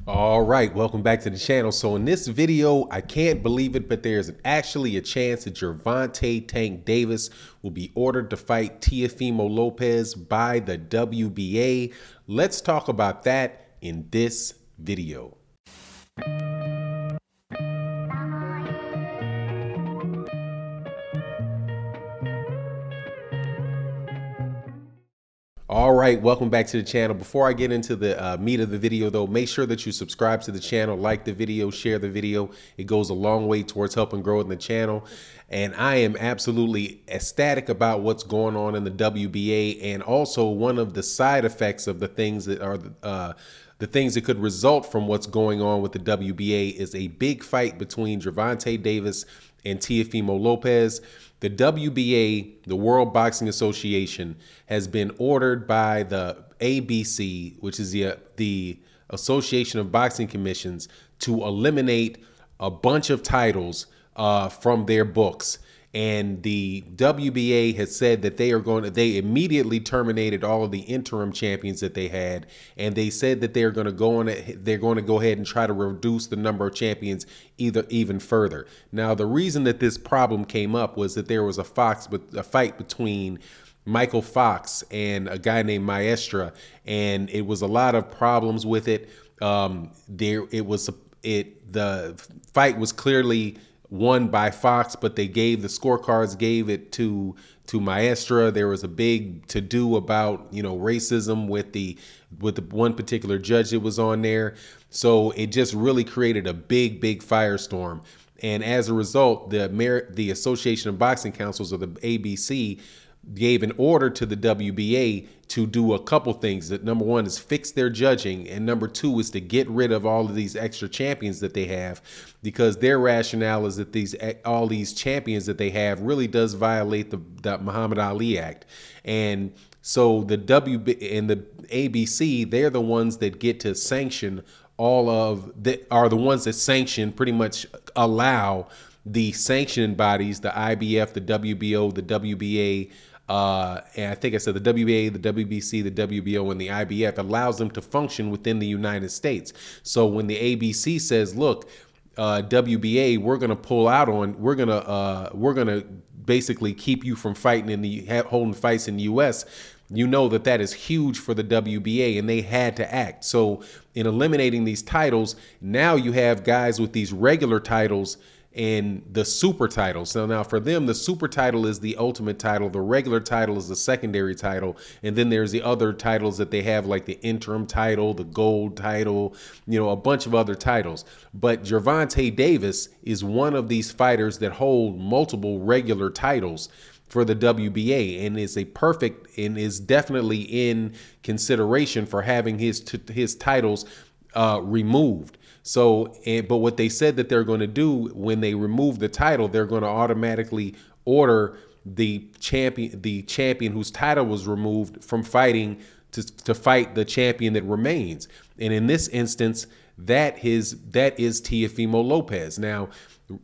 All right, welcome back to the channel. So in this video, I can't believe it, but there's actually a chance that Gervonta Tank Davis will be ordered to fight Teofimo Lopez by the WBA. Let's talk about that in this video. All right, welcome back to the channel. Before I get into the meat of the video though, make sure that you subscribe to the channel, like the video, share the video. It goes a long way towards helping grow in the channel. And I am absolutely ecstatic about what's going on in the WBA, and also one of the side effects of the things that are the things that could result from what's going on with the WBA is a big fight between Gervonta Davis and Teofimo Lopez. The WBA, the World Boxing Association, has been ordered by the ABC, which is the Association of Boxing Commissions, to eliminate a bunch of titles from their books. And the WBA has said that they immediately terminated all of the interim champions that they had, and they said that they're going to go ahead and try to reduce the number of champions even further. Now, the reason that this problem came up was that there was a fight between Michael Fox and a guy named Maestra, and it was a lot of problems with it. The fight was clearly won by Fox, but the scorecards gave it to Maestra. There was a big to-do about, racism with the one particular judge that was on there. So it just really created a big firestorm. And as a result, the Association of Boxing Councils, or the ABC, gave an order to the WBA to do a couple things. That number one is fix their judging, and number two is to get rid of all of these extra champions that they have, because their rationale is that all these champions that they have really does violate the Muhammad Ali Act. And so the WBA and the ABC, they're the ones that get to sanction are the ones that sanction, pretty much allow the sanctioning bodies, the IBF, the WBO, the WBA, and I think I said the WBA, the WBC, the WBO, and the IBF, allows them to function within the United States. So when the ABC says, look, WBA, we're going to pull out on, we're going to basically keep you from fighting holding fights in the US, you know that is huge for the WBA, and they had to act. So in eliminating these titles, now you have guys with these regular titles and the super title. So now for them, the super title is the ultimate title. The regular title is the secondary title. And then there's the other titles that they have, like the interim title, the gold title, a bunch of other titles. But Gervonta Davis is one of these fighters that hold multiple regular titles for the WBA, and is definitely in consideration for having his titles removed. So, but what they said that they're going to do when they remove the title, they're going to automatically order the champion whose title was removed from fighting to fight the champion that remains. And in this instance, that is Teofimo Lopez. Now,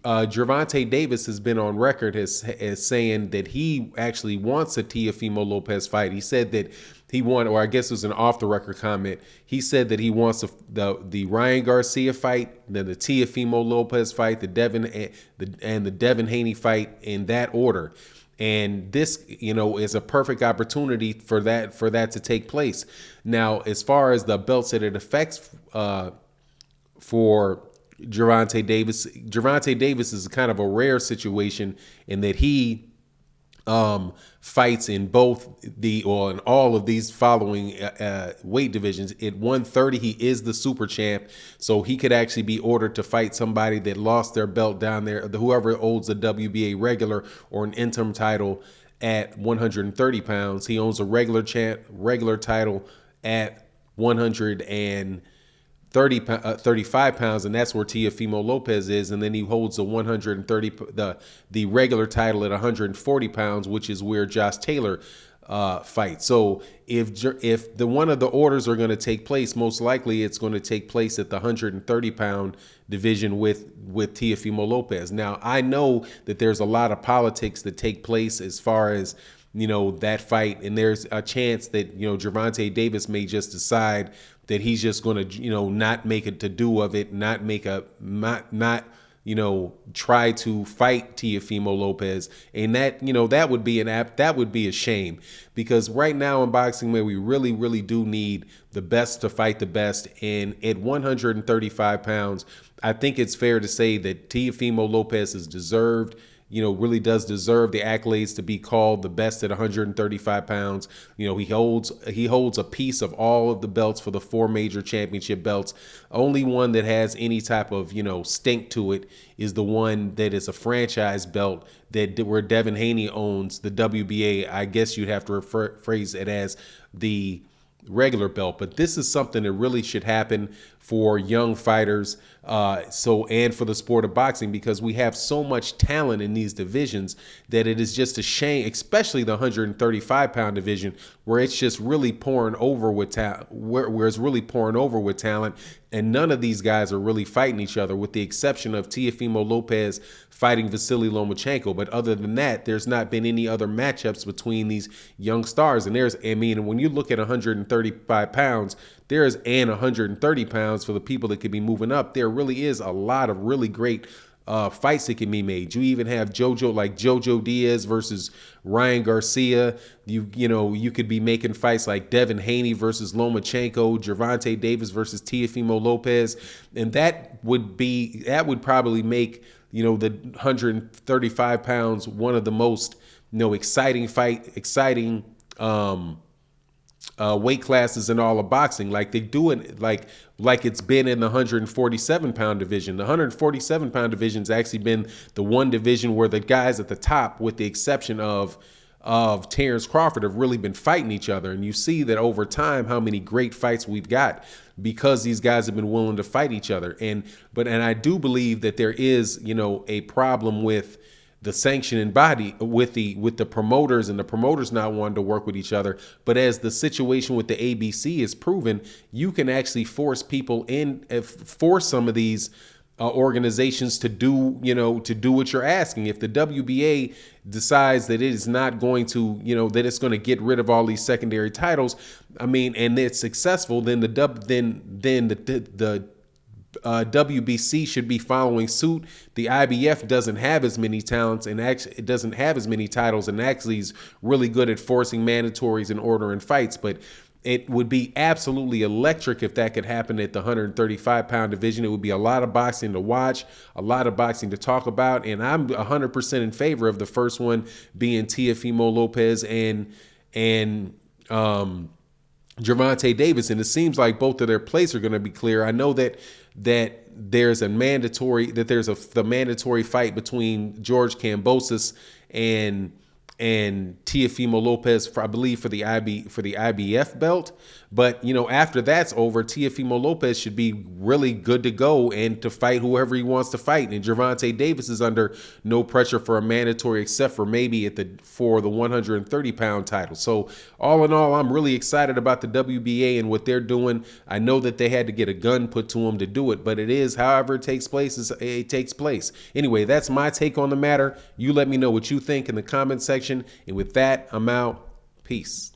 Gervonta Davis has been on record as saying that he actually wants a Teofimo Lopez fight. He said that he wanted, or I guess it was an off-the-record comment, he said that he wants the Ryan Garcia fight, then the Teofimo Lopez fight, the Devin Haney fight, in that order. And this, is a perfect opportunity for that to take place. Now, as far as the belts that it affects for Gervonta Davis is kind of a rare situation in that he fights in in all of these following weight divisions. At 130, he is the super champ, so he could actually be ordered to fight somebody that lost their belt down there, whoever holds a WBA regular or an interim title at 130 pounds. He owns a regular title at 135 pounds, and that's where Teofimo Lopez is. And then he holds the regular title at 140 pounds, which is where Josh Taylor fights. So if one of the orders are going to take place, most likely it's going to take place at the 130-pound division with Teofimo Lopez. Now, I know that there's a lot of politics that take place as far as that fight. And there's a chance that, Gervonta Davis may just decide that he's just going to, not make a to-do of it, not try to fight Teofimo Lopez. And that would be that would be a shame, because right now in boxing, man, we really, really do need the best to fight the best. And at 135 pounds, I think it's fair to say that Teofimo Lopez is deserved, really does deserve the accolades to be called the best at 135 pounds. He holds a piece of all of the belts for the 4 major championship belts. Only one that has any type of, stink to it is the one that is a franchise belt where Devin Haney owns the WBA. I guess you'd have to phrase it as the regular belt, but this is something that really should happen for young fighters, and for the sport of boxing, because we have so much talent in these divisions that it is just a shame, especially the 135-pound division, where it's just really pouring over with talent, where it's really pouring over with talent, and none of these guys are really fighting each other, with the exception of Teofimo Lopez fighting Vasily Lomachenko. But other than that, there's not been any other matchups between these young stars. And when you look at 135 pounds, there's 130 pounds for the people that could be moving up. There really is a lot of really great fights that can be made. You even have Jojo Diaz versus Ryan Garcia. You could be making fights like Devin Haney versus Lomachenko, Gervonta Davis versus Teofimo Lopez, and that would probably make the 135 pounds one of the most exciting weight classes in all of boxing. Like they do it like it's been in the 147-pound division. The 147-pound division's actually been the one division where the guys at the top, with the exception of Terrence Crawford, have really been fighting each other. And you see that over time how many great fights we've got because these guys have been willing to fight each other. And I do believe that there is, a problem with the sanctioning body, with the promoters, and the promoters not wanting to work with each other. But as the situation with the ABC is proven, you can actually force some of these organizations to do what you're asking. If the WBA decides that it is not going to, that it's going to get rid of all these secondary titles, and it's successful, then the WBC should be following suit. The IBF doesn't have as many talents, and actually it doesn't have as many titles, and actually is really good at forcing mandatories and ordering fights. But it would be absolutely electric if that could happen at the 135-pound division. It would be a lot of boxing to watch, a lot of boxing to talk about, and I'm 100% in favor of the first one being Teofimo Lopez and Gervonta Davis. And it seems like both of their plates are going to be clear. I know that there's the mandatory fight between George Kambosos and Teofimo Lopez, I believe, for the IBF belt. But after that's over, Teofimo Lopez should be really good to go and to fight whoever he wants to fight. And Gervonta Davis is under no pressure for a mandatory, except for maybe for the 130-pound title. So all in all, I'm really excited about the WBA and what they're doing. I know that they had to get a gun put to them to do it, but it is, however it takes place, it takes place. Anyway, that's my take on the matter. You let me know what you think in the comment section. And with that, I'm out. Peace.